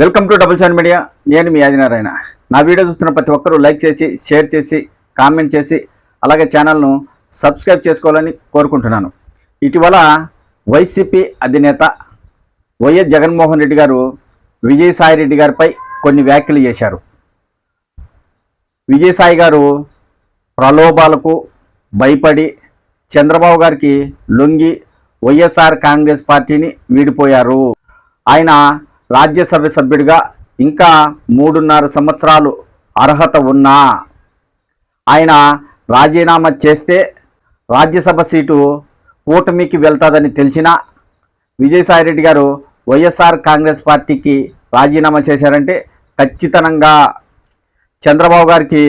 Welcome to double seven media. నేను మీ ఆదినారాయణ. నా video చూస్తున్న ప్రతి ఒక్కరూ లైక్ చేసి, షేర్ చేసి, కామెంట్ చేసి, అలాగే ఛానల్ను సబ్స్క్రైబ్ చేసుకోవాలని కోరుకుంటున్నాను. ఇటీవల వైసీపీ అధినేత వైఎస్ జగన్మోహన్ రెడ్డి గారు విజయసాయి రెడ్డి గారిపై కొన్ని వ్యాఖ్యలు చేశారు. విజయసాయి గారు ప్రలోభాలకు భయపడి చంద్రబాబు గారికి లొంగి వైఎస్ఆర్ కాంగ్రెస్ పార్టీని వీడిపోయారు. ఆయన రాజ్యసభ సభ్యుడిగా ఇంకా 3.5 సంవత్సరాలు అర్హత ఉన్నా ఆయన రాజీనామా చేస్తే రాజ్యసభ సీటు కూటమికి వెళ్తాదని తెలిసినా విజయసాయిరెడ్డి గారు వైఎస్ఆర్ కాంగ్రెస్ పార్టీకి రాజీనామా చేశారంటే ఖచ్చితంగా చంద్రబాబు గారికి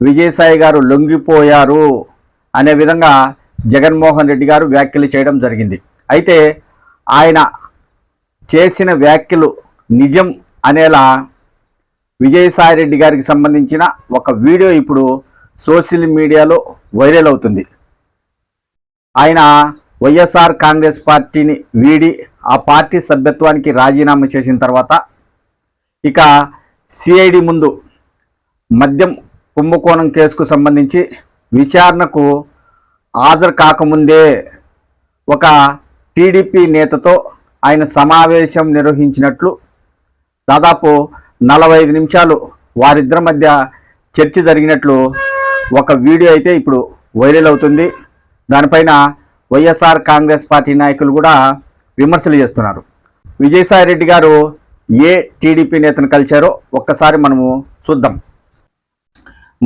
విజయసాయి గారు లొంగిపోయారు అనే విధంగా జగన్మోహన్ రెడ్డి గారు వ్యాఖ్యలు చేయడం జరిగింది. అయితే ఆయన చేసిన వ్యాఖ్యలు నిజం అనేలా విజయసాయి రెడ్డి గారికి సంబంధించిన ఒక వీడియో ఇప్పుడు సోషల్ మీడియాలో వైరల్ అవుతుంది. ఆయన వైఎస్ఆర్ కాంగ్రెస్ పార్టీని వీడి ఆ పార్టీ సభ్యత్వానికి రాజీనామా చేసిన తర్వాత ఇక సిఐడి ముందు మద్యం కుంభకోణం కేసుకు సంబంధించి విచారణకు హాజరు కాకముందే ఒక టీడీపీ నేతతో ఆయన సమావేశం నిర్వహించినట్లు దాదాపు 45 నిమిషాలు వారిద్దరి మధ్య చర్చ జరిగినట్లు ఒక వీడియో అయితే ఇప్పుడు వైరల్ అవుతుంది. దానిపైన వైఎస్ఆర్ కాంగ్రెస్ పార్టీ నాయకులు కూడా విమర్శలు చేస్తున్నారు. విజయసాయి రెడ్డి గారు ఏ టీడీపీ నేతను కలిశారో ఒక్కసారి మనము చూద్దాం.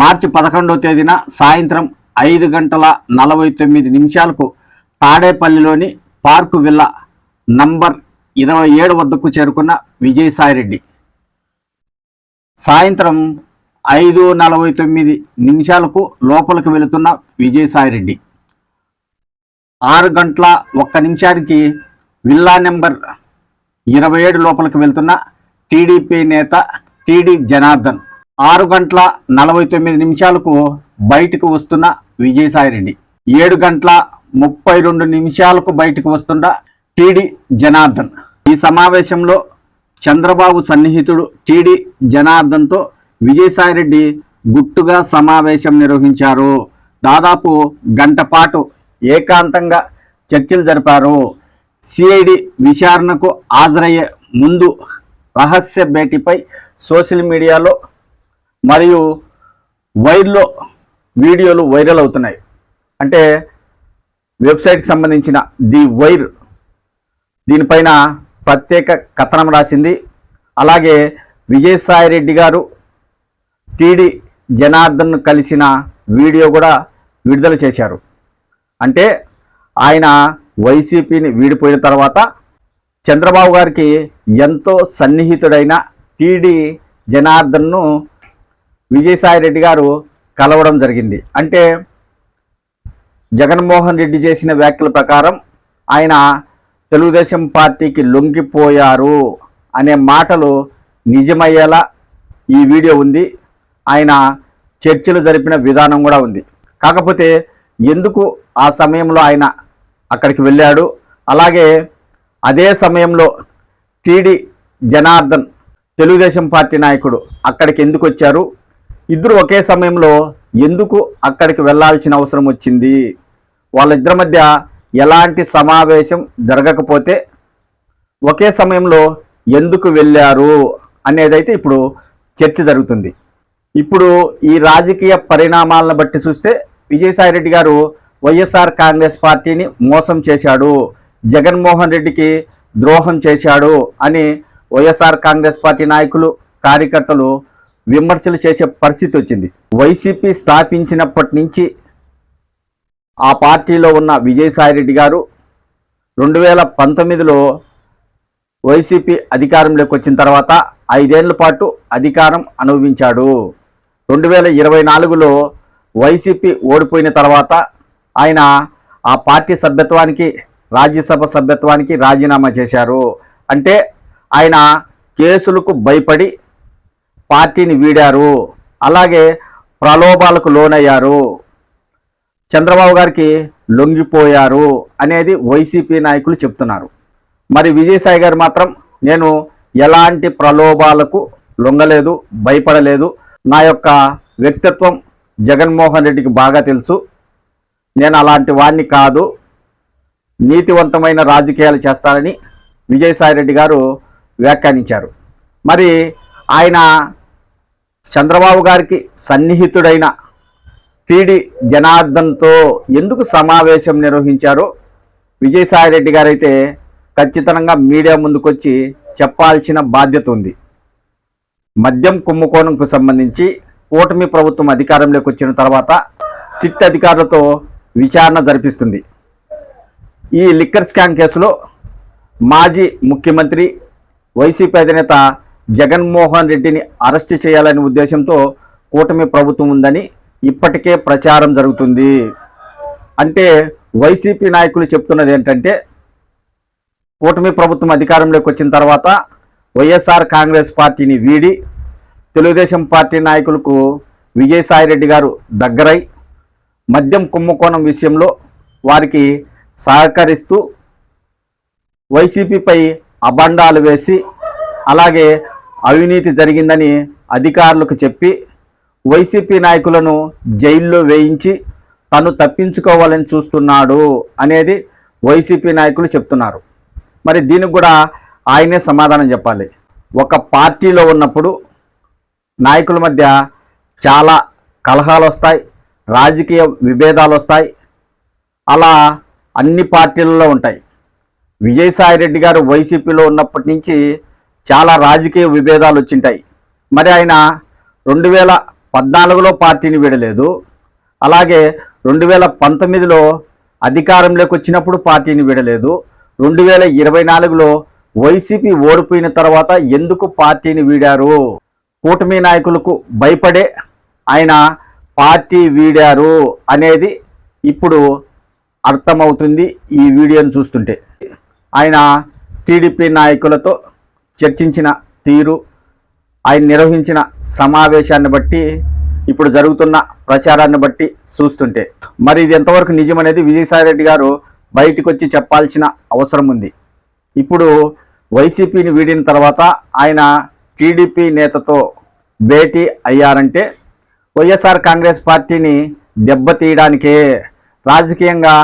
మార్చి 11వ తేదీన సాయంత్రం 5:49 తాడేపల్లిలోని పార్కు విల్లా నంబర్ 27 వద్దకు చేరుకున్న విజయసాయిరెడ్డి సాయంత్రం 5:49 లోపలికి వెళుతున్న విజయసాయిరెడ్డి 6:01 విల్లా నెంబర్ 27 లోపలికి వెళ్తున్న టీడీపీ నేత టీడీ జనార్దన్ 6:49 బయటకు వస్తున్న విజయసాయిరెడ్డి 7:32 బయటకు వస్తున్న టీడీ జనార్దన్. ఈ సమావేశంలో చంద్రబాబు సన్నిహితుడు టీడీ జనార్దన్తో విజయసాయిరెడ్డి గుట్టుగా సమావేశం నిర్వహించారు. దాదాపు గంట పాటు ఏకాంతంగా చర్చలు జరిపారు. సిఐడి విచారణకు హాజరయ్యే ముందు రహస్య భేటీపై సోషల్ మీడియాలో మరియు వైర్లో వీడియోలు వైరల్ అవుతున్నాయి. అంటే వెబ్సైట్కి సంబంధించిన ది వైర్ దీనిపైన ప్రత్యేక కథనం రాసింది. అలాగే విజయసాయిరెడ్డి గారు టీడీ జనార్దన్ను కలిసిన వీడియో కూడా విడుదల చేశారు. అంటే ఆయన వైసీపీని వీడిపోయిన తర్వాత చంద్రబాబు గారికి ఎంతో సన్నిహితుడైన టీడీ జనార్దన్ను విజయసాయిరెడ్డి గారు కలవడం జరిగింది. అంటే జగన్మోహన్ రెడ్డి చేసిన వ్యాఖ్యల ప్రకారం ఆయన తెలుగుదేశం పార్టీకి లొంగిపోయారు అనే మాటలు నిజమయ్యేలా ఈ వీడియో ఉంది. ఆయన చర్చలు జరిపిన విధానం కూడా ఉంది. కాకపోతే ఎందుకు ఆ సమయంలో ఆయన అక్కడికి వెళ్ళాడు, అలాగే అదే సమయంలో టీడీ జనార్దన్ తెలుగుదేశం పార్టీ నాయకుడు అక్కడికి ఎందుకు వచ్చారు, ఇద్దరు ఒకే సమయంలో ఎందుకు అక్కడికి వెళ్ళాల్సిన అవసరం వచ్చింది, వాళ్ళిద్దరి మధ్య ఎలాంటి సమావేశం జరగకపోతే ఒకే సమయంలో ఎందుకు వెళ్ళారు అనేదైతే ఇప్పుడు చర్చ జరుగుతుంది. ఇప్పుడు ఈ రాజకీయ పరిణామాలను బట్టి చూస్తే విజయసాయిరెడ్డి గారు వైఎస్ఆర్ కాంగ్రెస్ పార్టీని మోసం చేశాడు, జగన్మోహన్ రెడ్డికి ద్రోహం చేశాడు అని వైఎస్ఆర్ కాంగ్రెస్ పార్టీ నాయకులు కార్యకర్తలు విమర్శలు చేసే పరిస్థితి వచ్చింది. వైసీపీ స్థాపించినప్పటి నుంచి ఆ పార్టీలో ఉన్న విజయసాయిరెడ్డి గారు 2019లో వైసీపీ అధికారంలోకి వచ్చిన తర్వాత 5 ఏళ్ల పాటు అధికారం అనుభవించాడు. 2024లో వైసీపీ ఓడిపోయిన తర్వాత ఆయన ఆ పార్టీ సభ్యత్వానికి రాజ్యసభ సభ్యత్వానికి రాజీనామా చేశారు. అంటే ఆయన కేసులకు భయపడి పార్టీని వీడారు, అలాగే ప్రలోభాలకు లోనయ్యారు, చంద్రబాబు గారికి లొంగిపోయారు అనేది వైసీపీ నాయకులు చెప్తున్నారు. మరి విజయసాయి గారు మాత్రం నేను ఎలాంటి ప్రలోభాలకు లొంగలేదు, భయపడలేదు. నా యొక్క వ్యక్తిత్వం జగన్మోహన్ రెడ్డికి బాగా తెలుసు. నేను అలాంటి వాడిని కాదు, నీతివంతమైన రాజకీయాలు చేస్తానని విజయసాయిరెడ్డి గారు వ్యాఖ్యానించారు. మరి ఆయన చంద్రబాబు గారికి సన్నిహితుడైన టీడీ జనార్దన్తో ఎందుకు సమావేశం నిర్వహించారో విజయసాయిరెడ్డి గారైతే ఖచ్చితంగా మీడియా ముందుకొచ్చి చెప్పాల్సిన బాధ్యత ఉంది. మద్యం కుంభకోణంకు సంబంధించి కూటమి ప్రభుత్వం అధికారంలోకి వచ్చిన తర్వాత సిట్ అధికారులతో విచారణ జరిపిస్తుంది. ఈ లిక్కర్ స్కామ్ కేసులో మాజీ ముఖ్యమంత్రి వైసీపీ అధినేత జగన్మోహన్ రెడ్డిని అరెస్టు చేయాలనే ఉద్దేశంతో కూటమి ప్రభుత్వం ఉందని ఇప్పటికే ప్రచారం జరుగుతుంది. అంటే వైసీపీ నాయకులు చెప్తున్నది ఏంటంటే, కూటమి ప్రభుత్వం అధికారంలోకి వచ్చిన తర్వాత వైఎస్ఆర్ కాంగ్రెస్ పార్టీని వీడి తెలుగుదేశం పార్టీ నాయకులకు విజయసాయిరెడ్డి గారు దగ్గరై మద్యం కుంభకోణం విషయంలో వారికి సహకరిస్తూ వైసీపీపై అబండాలు వేసి అలాగే అవినీతి జరిగిందని అధికారులకు చెప్పి వైసీపీ నాయకులను జైల్లో వేయించి తను తప్పించుకోవాలని చూస్తున్నాడు అనేది వైసీపీ నాయకులు చెప్తున్నారు. మరి దీనికి కూడా ఆయనే సమాధానం చెప్పాలి. ఒక పార్టీలో ఉన్నప్పుడు నాయకుల మధ్య చాలా కలహాలు వస్తాయి, రాజకీయ విభేదాలు వస్తాయి. అలా అన్ని పార్టీలలో ఉంటాయి. విజయసాయిరెడ్డి గారు వైసీపీలో ఉన్నప్పటి నుంచి చాలా రాజకీయ విభేదాలు వచ్చింటాయి. మరి ఆయన 2014లో పార్టీని వీడలేదు, అలాగే 2019లో అధికారంలోకి వచ్చినప్పుడు పార్టీని వీడలేదు, 2024లో వైసీపీ ఓడిపోయిన తర్వాత ఎందుకు పార్టీని వీడారు? కూటమి నాయకులకు భయపడే ఆయన పార్టీ వీడారు అనేది ఇప్పుడు అర్థమవుతుంది ఈ వీడియోను చూస్తుంటే. ఆయన టీడీపీ నాయకులతో చర్చించిన తీరు, ఆయన నిర్వహించిన సమావేశాన్ని బట్టి, ఇప్పుడు జరుగుతున్న ప్రచారాన్ని బట్టి చూస్తుంటే మరి ఇది ఎంతవరకు నిజమనేది విజయసాయిరెడ్డి గారు బయటకు వచ్చి చెప్పాల్సిన అవసరం ఉంది. ఇప్పుడు వైసీపీని వీడిన తర్వాత ఆయన టీడీపీ నేతతో భేటీ అయ్యారంటే వైఎస్ఆర్ కాంగ్రెస్ పార్టీని దెబ్బతీయడానికే, రాజకీయంగా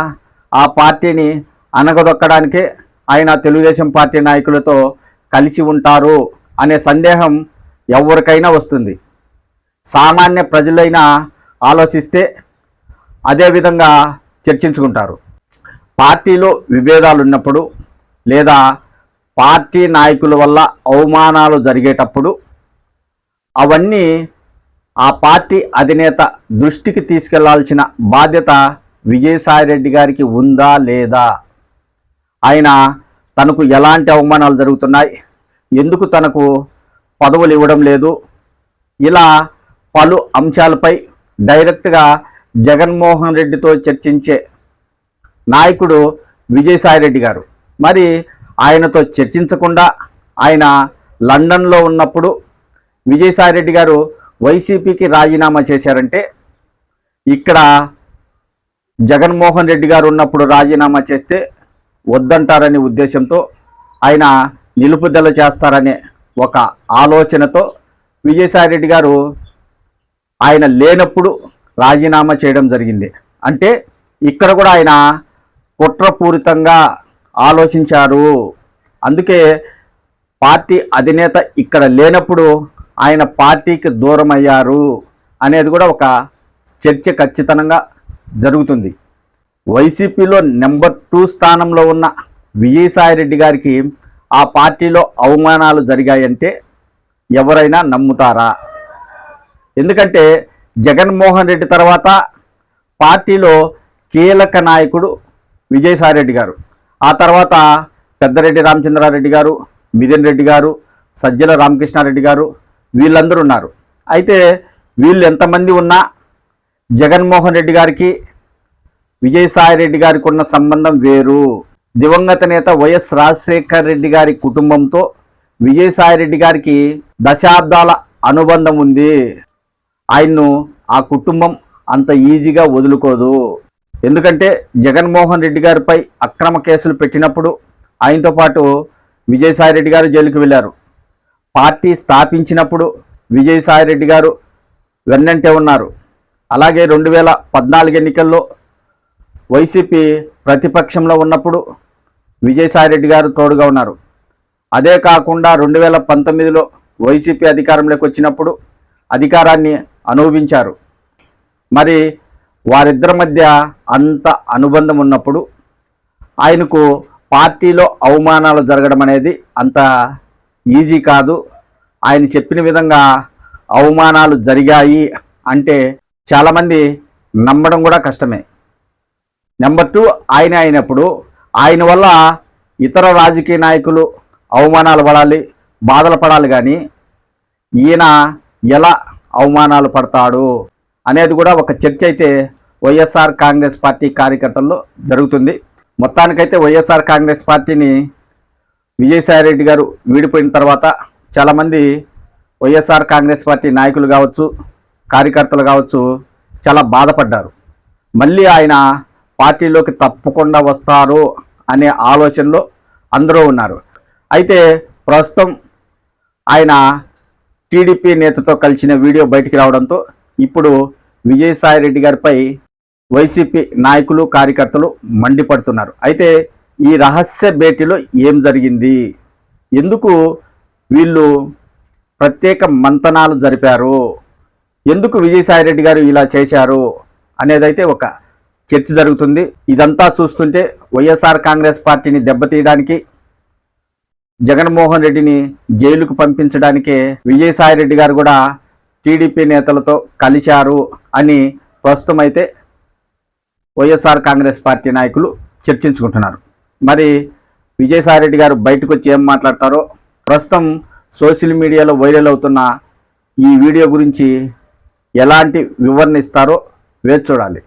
ఆ పార్టీని అనగదొక్కడానికే ఆయన తెలుగుదేశం పార్టీ నాయకులతో కలిసి ఉంటారు అనే సందేహం ఎవరికైనా వస్తుంది. సామాన్య ప్రజలైనా ఆలోచిస్తే అదే విధంగా చర్చించుకుంటారు. పార్టీలో విభేదాలు ఉన్నప్పుడు లేదా పార్టీ నాయకుల వల్ల అవమానాలు జరిగేటప్పుడు అవన్నీ ఆ పార్టీ అధినేత దృష్టికి తీసుకెళ్లాల్సిన బాధ్యత విజయసాయిరెడ్డి గారికి ఉందా లేదా? ఆయన తనకు ఎలాంటి అవమానాలు జరుగుతున్నాయి, ఎందుకు తనకు పదవులు ఇవ్వడం లేదు, ఇలా పలు అంశాలపై డైరెక్ట్గా జగన్మోహన్ రెడ్డితో చర్చించే నాయకుడు విజయసాయిరెడ్డి గారు. మరి ఆయనతో చర్చించకుండా ఆయన లండన్లో ఉన్నప్పుడు విజయసాయిరెడ్డి గారు వైసీపీకి రాజీనామా చేశారంటే, ఇక్కడ జగన్మోహన్ రెడ్డి గారు ఉన్నప్పుడు రాజీనామా చేస్తే వద్దంటారనే ఉద్దేశంతో ఆయన నిలుపుదల చేస్తారనే ఒక ఆలోచనతో విజయసాయిరెడ్డి గారు ఆయన లేనప్పుడు రాజీనామా చేయడం జరిగింది. అంటే ఇక్కడ కూడా ఆయన కుట్రపూరితంగా ఆలోచించారు. అందుకే పార్టీ అధినేత ఇక్కడ లేనప్పుడు ఆయన పార్టీకి దూరం అయ్యారు అనేది కూడా ఒక చర్చ ఖచ్చితంగా జరుగుతుంది. వైసీపీలో నెంబర్ 2 స్థానంలో ఉన్న విజయసాయిరెడ్డి గారికి ఆ పార్టీలో అవమానాలు జరిగాయంటే ఎవరైనా నమ్ముతారా? ఎందుకంటే జగన్మోహన్ రెడ్డి తర్వాత పార్టీలో కీలక నాయకుడు విజయసాయిరెడ్డి గారు, ఆ తర్వాత పెద్దరెడ్డి రామచంద్రారెడ్డి గారు, మిథున్ రెడ్డి గారు, సజ్జల రామకృష్ణారెడ్డి గారు, వీళ్ళందరూ ఉన్నారు. అయితే వీళ్ళు ఎంతమంది ఉన్నా జగన్మోహన్ రెడ్డి గారికి విజయసాయిరెడ్డి గారికి ఉన్న సంబంధం వేరు. దివంగత నేత వైఎస్ రాజశేఖర్ రెడ్డి గారి కుటుంబంతో విజయసాయిరెడ్డి గారికి దశాబ్దాల అనుబంధం ఉంది. ఆయన్ను ఆ కుటుంబం అంత ఈజీగా వదులుకోదు. ఎందుకంటే జగన్మోహన్ రెడ్డి గారిపై అక్రమ కేసులు పెట్టినప్పుడు ఆయనతో పాటు విజయసాయిరెడ్డి గారు జైలుకి వెళ్ళారు. పార్టీ స్థాపించినప్పుడు విజయసాయిరెడ్డి గారు వెన్నంటే ఉన్నారు. అలాగే 2014 ఎన్నికల్లో వైసీపీ ప్రతిపక్షంలో ఉన్నప్పుడు విజయసాయిరెడ్డి గారు తోడుగా ఉన్నారు. అదే కాకుండా 2019లో వైసీపీ అధికారంలోకి వచ్చినప్పుడు అధికారాన్ని అనుభవించారు. మరి వారిద్దరి మధ్య అంత అనుబంధం ఉన్నప్పుడు ఆయనకు పార్టీలో అవమానాలు జరగడం అనేది అంత ఈజీ కాదు. ఆయన చెప్పిన విధంగా అవమానాలు జరిగాయి అంటే చాలామంది నమ్మడం కూడా కష్టమే. నెంబర్ 2, ఆయన అయినప్పుడు ఆయన వల్ల ఇతర రాజకీయ నాయకులు అవమానాలు పడాలి, బాధలు పడాలి, కానీ ఈయన ఎలా అవమానాలు పడతాడు అనేది కూడా ఒక చర్చ అయితే వైఎస్ఆర్ కాంగ్రెస్ పార్టీ కార్యకర్తల్లో జరుగుతుంది. మొత్తానికైతే వైఎస్ఆర్ కాంగ్రెస్ పార్టీని విజయసాయిరెడ్డి గారు వీడిపోయిన తర్వాత చాలామంది వైఎస్ఆర్ కాంగ్రెస్ పార్టీ నాయకులు కావచ్చు, కార్యకర్తలు కావచ్చు చాలా బాధపడ్డారు. మళ్ళీ ఆయన పార్టీలోకి తప్పకుండా వస్తారు అనే ఆలోచనలో అందరూ ఉన్నారు. అయితే ప్రస్తుతం ఆయన టీడీపీ నేతతో కలిసిన వీడియో బయటికి రావడంతో ఇప్పుడు విజయసాయిరెడ్డి గారిపై వైసీపీ నాయకులు, కార్యకర్తలు మండిపడుతున్నారు. అయితే ఈ రహస్య భేటీలో ఏం జరిగింది, ఎందుకు వీళ్ళు ప్రత్యేక మంతనాలు జరిపారు, ఎందుకు విజయసాయిరెడ్డి గారు ఇలా చేశారు అనేదైతే ఒక చర్చ జరుగుతుంది. ఇదంతా చూస్తుంటే వైఎస్ఆర్ కాంగ్రెస్ పార్టీని దెబ్బతీయడానికి, జగన్మోహన్ రెడ్డిని జైలుకు పంపించడానికే విజయసాయిరెడ్డి గారు కూడా టీడీపీ నేతలతో కలిశారు అని ప్రస్తుతం అయితే వైఎస్ఆర్ కాంగ్రెస్ పార్టీ నాయకులు చర్చించుకుంటున్నారు. మరి విజయసాయిరెడ్డి గారు బయటకు వచ్చి ఏం మాట్లాడతారో, ప్రస్తుతం సోషల్ మీడియాలో వైరల్ అవుతున్న ఈ వీడియో గురించి ఎలాంటి వివరణ ఇస్తారో వేచి చూడాలి.